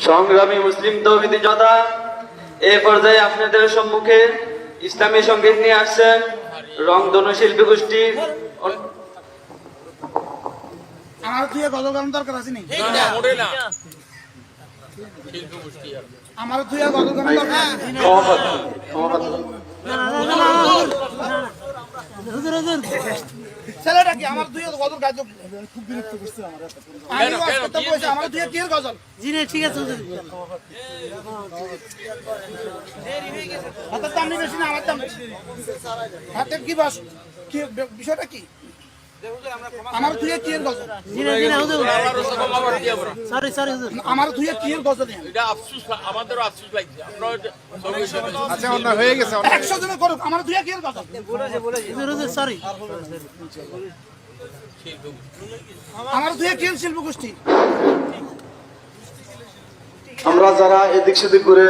সংগ্রামী মুসলিম তৌহিদি জনতা, এই পর্যায়ে আপনাদের সম্মুখে ইসলামী সংগীত নিয়ে আসছেন রংধনু শিল্পী গোষ্ঠীর। আমার তুই গজল গান দরকার আছে নি? আমার তুই গজল গান দরকার ছেলেটা কি আমার তুই গজল গাইজ খুব বিরক্ত করছে আমার তুই কি গজল জি না ঠিক আছে হাতের দাম বেশি না আমার দাম বেশি হাতের কি বাস কি বিষয়টা কি আমার তুই কি এর গজল জি না হুজুর সরি হুজুর আমার তুই কি এর গজল এটা আফসোস আমাদেরও আফসোস লাগছে আপনারা আচ্ছা অন্য হয়ে গেছে 100 জন করুক আমার তুই কি এর গজল বলেছে হুজুর সরি আমার তুই কি শিল্প গোষ্ঠী আমরা যারা এদিক সেদিক করে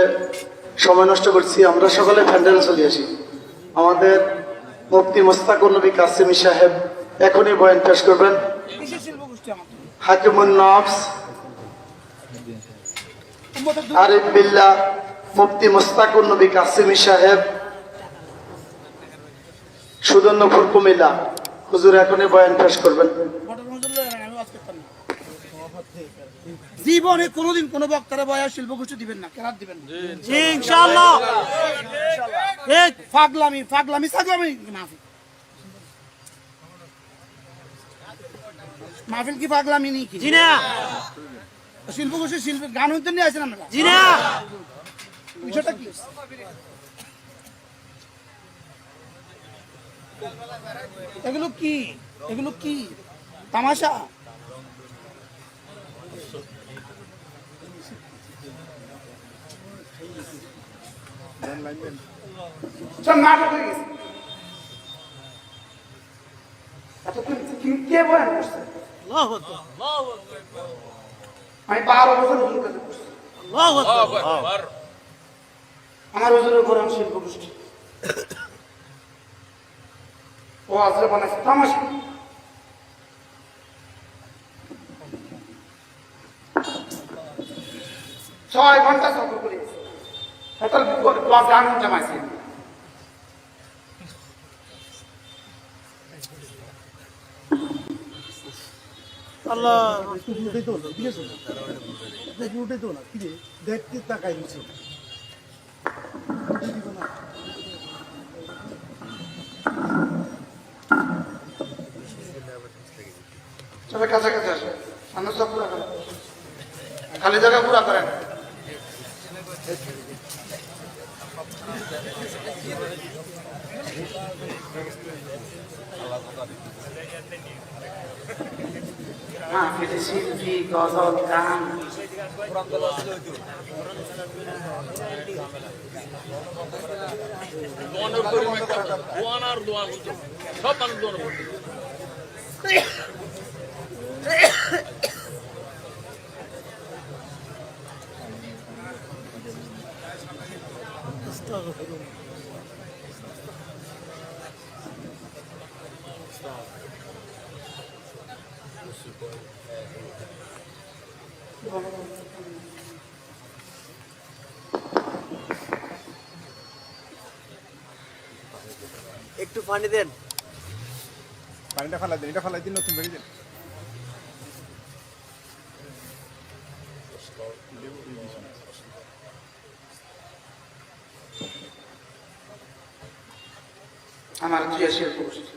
সময় নষ্ট করছি আমরা সকলে প্যান্ডেলে চলে আসি। আমাদের মুফতি মোস্তাকুর নবী কাসেমি সাহেব এখনই বয়ান পেশ করবেন। হাকিমুন নফস আরিফ বিল্লাহ মুফতি মোস্তাকুর নবী কাসেমি সাহেব সুদর্ণপুর কুমিল্লা হুজুর এখনই বয়ান পেশ করবেন। জীবনে কোনোদিন কোন বক্তারা বয়ান শিল্প গোষ্ঠী দিবেন না, কেরাত দিবেন না ইনশাআল্লাহ। এক পাগলামি মাহফিল কি পাগলামি নেই কি? জি না। শিল্প গোষ্ঠী শিল্প গান হইতে নিয়ে আসেন আমরা? জি না। বিষয়টা কি? এগুলো কি তামাশা? নাটক হয়ে গেছে। কে বয়ান করছে? আমি 12 বছর হুজুর কাছে করছি। আমার হুজুরের কোরআন শিল্প গোষ্ঠী ও আজরে বানাইছে তামাশা। ছয় ঘন্টা সফর করেছে গান জমাইছে। আল্লাহ উঠে তো না দেখতে তাকাই দিচ্ছে সবাই কাছাকাছি আসবে, সামনে সব পুরা করেন, খালি জায়গা পুরা করেন। শিল্পী গজল গান সব মানুষ একটু পানি দেন, পানিটা ফেলাই দিন, এটা ফেলাই দিন, নতুন বেরিয়ে দেন। আমার প্রিয় শিল্প গোষ্ঠী